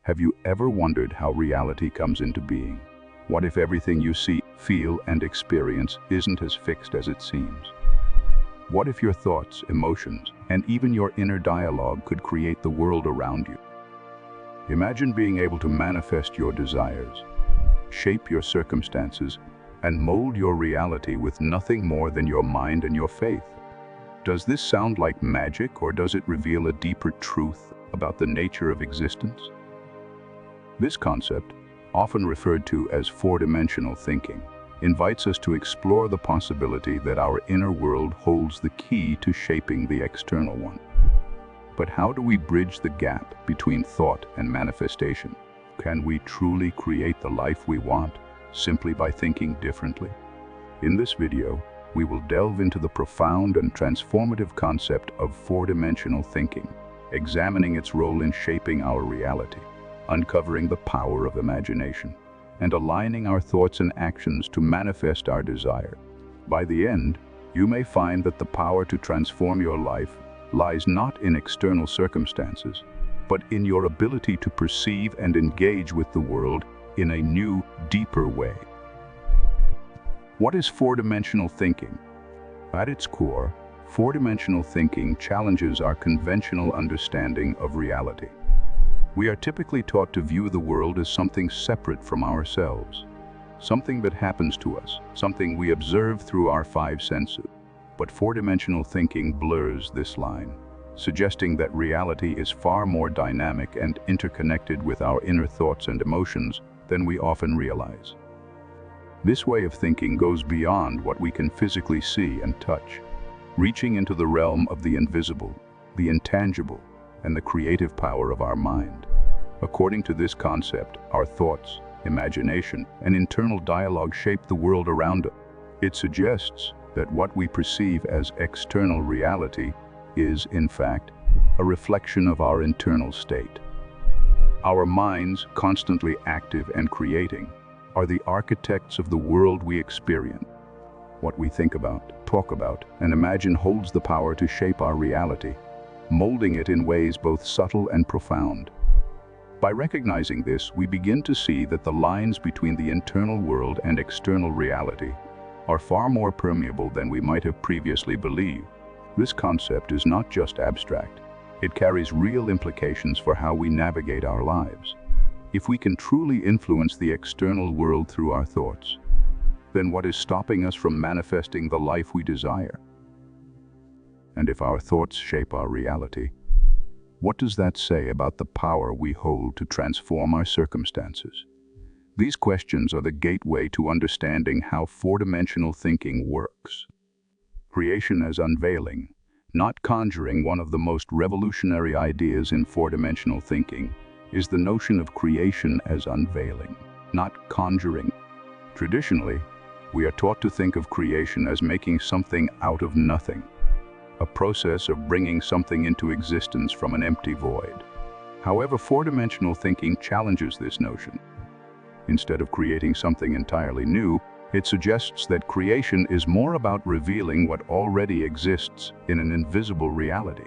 Have you ever wondered how reality comes into being? What if everything you see, feel, and experience isn't as fixed as it seems? What if your thoughts, emotions, and even your inner dialogue could create the world around you? Imagine being able to manifest your desires, shape your circumstances, and mold your reality with nothing more than your mind and your faith. Does this sound like magic, or does it reveal a deeper truth about the nature of existence? This concept, often referred to as four-dimensional thinking, invites us to explore the possibility that our inner world holds the key to shaping the external one. But how do we bridge the gap between thought and manifestation? Can we truly create the life we want simply by thinking differently? In this video, we will delve into the profound and transformative concept of four-dimensional thinking, examining its role in shaping our reality, uncovering the power of imagination, and aligning our thoughts and actions to manifest our desire. By the end, you may find that the power to transform your life lies not in external circumstances, but in your ability to perceive and engage with the world in a new, deeper way. What is four-dimensional thinking? At its core, four-dimensional thinking challenges our conventional understanding of reality. We are typically taught to view the world as something separate from ourselves, something that happens to us, something we observe through our five senses. But four-dimensional thinking blurs this line, suggesting that reality is far more dynamic and interconnected with our inner thoughts and emotions than we often realize. This way of thinking goes beyond what we can physically see and touch, reaching into the realm of the invisible, the intangible, and the creative power of our mind. According to this concept, our thoughts, imagination, and internal dialogue shape the world around us. It suggests that what we perceive as external reality is, in fact, a reflection of our internal state. Our minds, constantly active and creating, are the architects of the world we experience. What we think about, talk about, and imagine holds the power to shape our reality, molding it in ways both subtle and profound. By recognizing this, we begin to see that the lines between the internal world and external reality are far more permeable than we might have previously believed. This concept is not just abstract. It carries real implications for how we navigate our lives. If we can truly influence the external world through our thoughts, then what is stopping us from manifesting the life we desire? And if our thoughts shape our reality, what does that say about the power we hold to transform our circumstances? These questions are the gateway to understanding how four-dimensional thinking works. Creation as unveiling, not conjuring. One of the most revolutionary ideas in four-dimensional thinking is the notion of creation as unveiling, not conjuring. Traditionally, we are taught to think of creation as making something out of nothing, a process of bringing something into existence from an empty void. However, four-dimensional thinking challenges this notion. Instead of creating something entirely new, it suggests that creation is more about revealing what already exists in an invisible reality.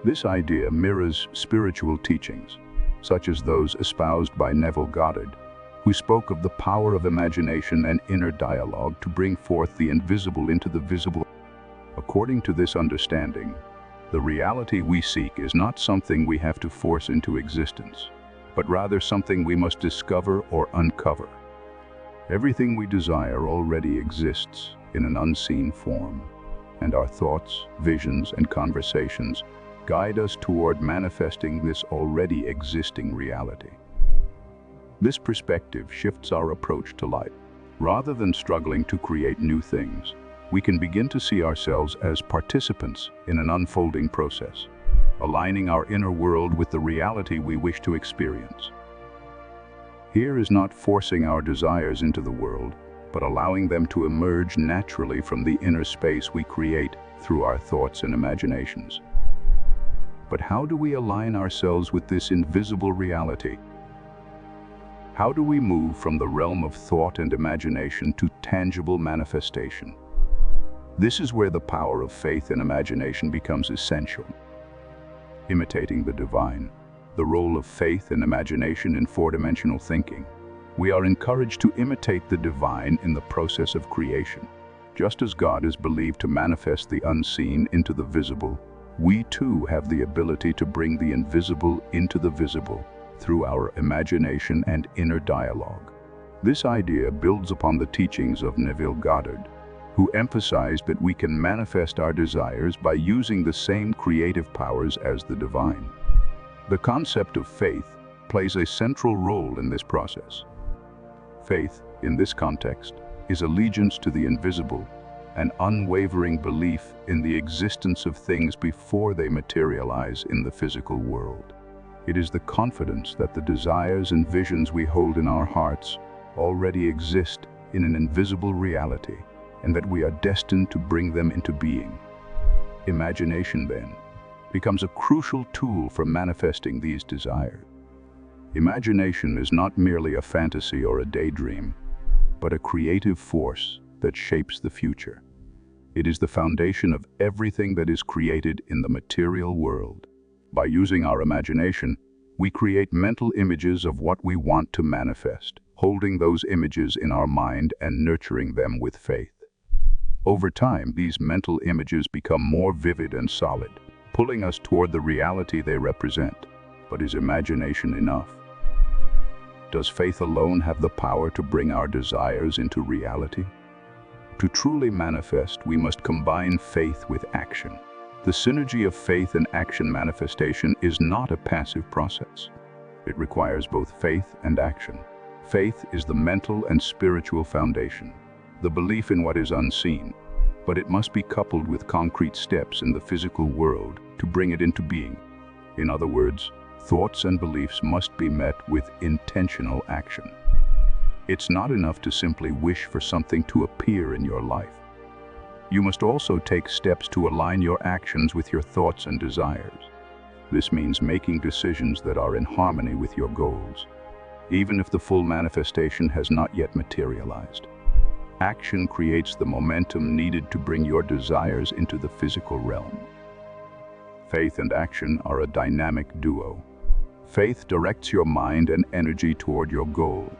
This idea mirrors spiritual teachings, such as those espoused by Neville Goddard, who spoke of the power of imagination and inner dialogue to bring forth the invisible into the visible. According to this understanding, the reality we seek is not something we have to force into existence, but rather something we must discover or uncover. Everything we desire already exists in an unseen form, and our thoughts, visions, and conversations guide us toward manifesting this already existing reality. This perspective shifts our approach to life. Rather than struggling to create new things, we can begin to see ourselves as participants in an unfolding process, aligning our inner world with the reality we wish to experience. Here is not forcing our desires into the world, but allowing them to emerge naturally from the inner space we create through our thoughts and imaginations. But how do we align ourselves with this invisible reality? How do we move from the realm of thought and imagination to tangible manifestation? This is where the power of faith and imagination becomes essential. Imitating the divine, the role of faith and imagination in four-dimensional thinking. We are encouraged to imitate the divine in the process of creation. Just as God is believed to manifest the unseen into the visible, we too have the ability to bring the invisible into the visible through our imagination and inner dialogue. This idea builds upon the teachings of Neville Goddard, who emphasized that we can manifest our desires by using the same creative powers as the divine. The concept of faith plays a central role in this process. Faith, in this context, is allegiance to the invisible, an unwavering belief in the existence of things before they materialize in the physical world. It is the confidence that the desires and visions we hold in our hearts already exist in an invisible reality, and that we are destined to bring them into being. Imagination, then, becomes a crucial tool for manifesting these desires. Imagination is not merely a fantasy or a daydream, but a creative force that shapes the future. It is the foundation of everything that is created in the material world. By using our imagination, we create mental images of what we want to manifest, holding those images in our mind and nurturing them with faith. Over time, these mental images become more vivid and solid, pulling us toward the reality they represent. But is imagination enough? Does faith alone have the power to bring our desires into reality? To truly manifest, we must combine faith with action. The synergy of faith and action manifestation is not a passive process. It requires both faith and action. Faith is the mental and spiritual foundation, the belief in what is unseen, but it must be coupled with concrete steps in the physical world to bring it into being. In other words, thoughts and beliefs must be met with intentional action. It's not enough to simply wish for something to appear in your life. You must also take steps to align your actions with your thoughts and desires. This means making decisions that are in harmony with your goals, even if the full manifestation has not yet materialized. Action creates the momentum needed to bring your desires into the physical realm. Faith and action are a dynamic duo. Faith directs your mind and energy toward your goal,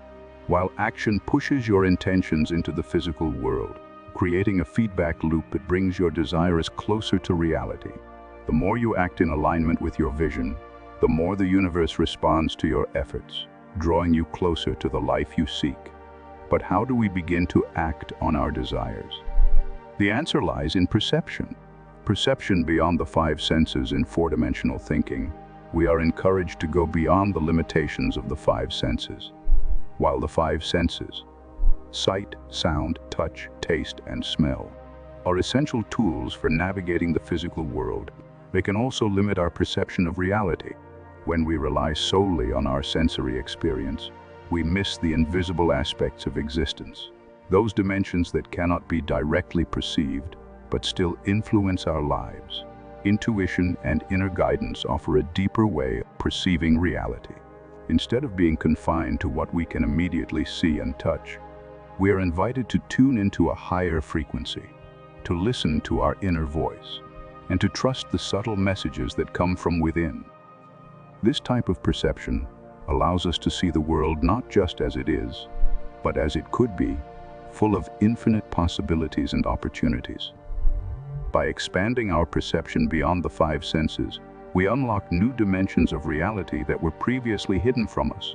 while action pushes your intentions into the physical world, creating a feedback loop that brings your desires closer to reality. The more you act in alignment with your vision, the more the universe responds to your efforts, drawing you closer to the life you seek. But how do we begin to act on our desires? The answer lies in perception. Perception beyond the five senses in four-dimensional thinking. We are encouraged to go beyond the limitations of the five senses. While the five senses, sight, sound, touch, taste, and smell, are essential tools for navigating the physical world, they can also limit our perception of reality. When we rely solely on our sensory experience, we miss the invisible aspects of existence, those dimensions that cannot be directly perceived, but still influence our lives. Intuition and inner guidance offer a deeper way of perceiving reality. Instead of being confined to what we can immediately see and touch, we are invited to tune into a higher frequency, to listen to our inner voice, and to trust the subtle messages that come from within. This type of perception allows us to see the world not just as it is, but as it could be, full of infinite possibilities and opportunities. By expanding our perception beyond the five senses, we unlock new dimensions of reality that were previously hidden from us.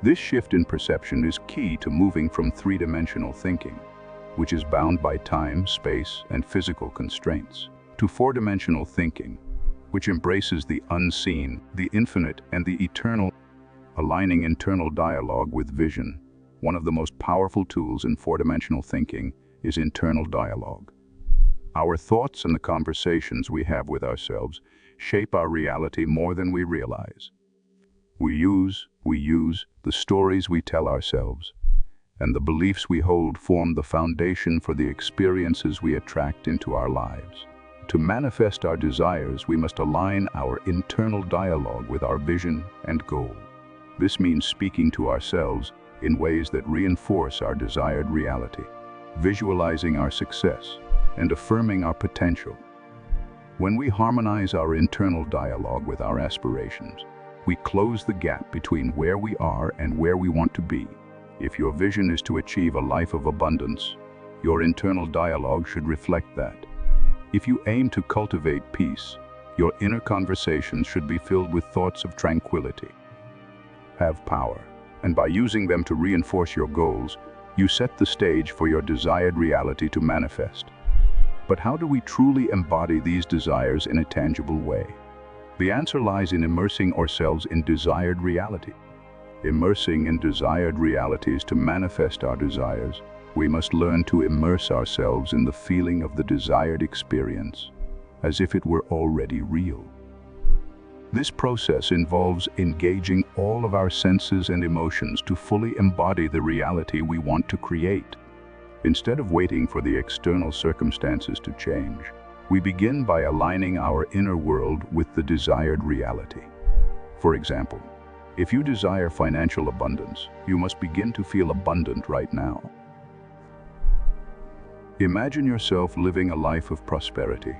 This shift in perception is key to moving from three-dimensional thinking, which is bound by time, space, and physical constraints, to four-dimensional thinking, which embraces the unseen, the infinite, and the eternal, aligning internal dialogue with vision. One of the most powerful tools in four-dimensional thinking is internal dialogue. Our thoughts and the conversations we have with ourselves shape our reality more than we realize. We use the stories we tell ourselves, and the beliefs we hold form the foundation for the experiences we attract into our lives. To manifest our desires, we must align our internal dialogue with our vision and goal. This means speaking to ourselves in ways that reinforce our desired reality, visualizing our success, and affirming our potential. When we harmonize our internal dialogue with our aspirations, we close the gap between where we are and where we want to be. If your vision is to achieve a life of abundance, your internal dialogue should reflect that. If you aim to cultivate peace, your inner conversations should be filled with thoughts of tranquility. Have power, and by using them to reinforce your goals, you set the stage for your desired reality to manifest. But how do we truly embody these desires in a tangible way? The answer lies in immersing ourselves in desired reality. Immersing in desired realities to manifest our desires, we must learn to immerse ourselves in the feeling of the desired experience, as if it were already real. This process involves engaging all of our senses and emotions to fully embody the reality we want to create. Instead of waiting for the external circumstances to change, we begin by aligning our inner world with the desired reality. For example, if you desire financial abundance, you must begin to feel abundant right now. Imagine yourself living a life of prosperity,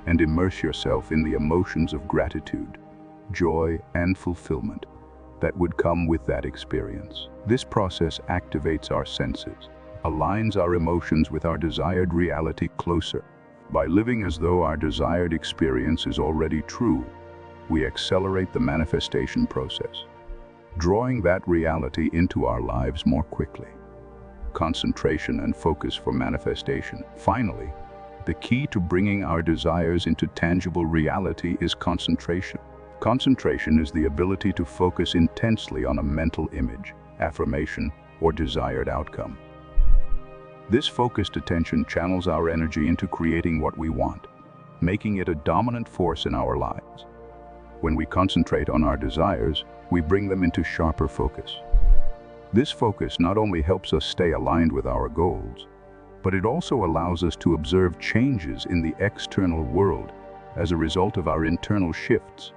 and immerse yourself in the emotions of gratitude, joy, and fulfillment that would come with that experience. This process activates our senses, aligns our emotions with our desired reality closer. By living as though our desired experience is already true, we accelerate the manifestation process, drawing that reality into our lives more quickly. Concentration and focus for manifestation. Finally, the key to bringing our desires into tangible reality is concentration. Concentration is the ability to focus intensely on a mental image, affirmation, or desired outcome. This focused attention channels our energy into creating what we want, making it a dominant force in our lives. When we concentrate on our desires, we bring them into sharper focus. This focus not only helps us stay aligned with our goals, but it also allows us to observe changes in the external world as a result of our internal shifts.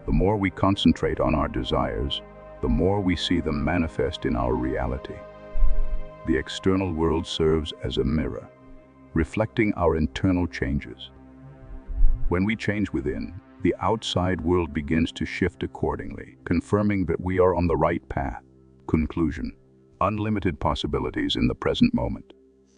The more we concentrate on our desires, the more we see them manifest in our reality. The external world serves as a mirror, reflecting our internal changes. When we change within, the outside world begins to shift accordingly, confirming that we are on the right path. Conclusion: unlimited possibilities in the present moment.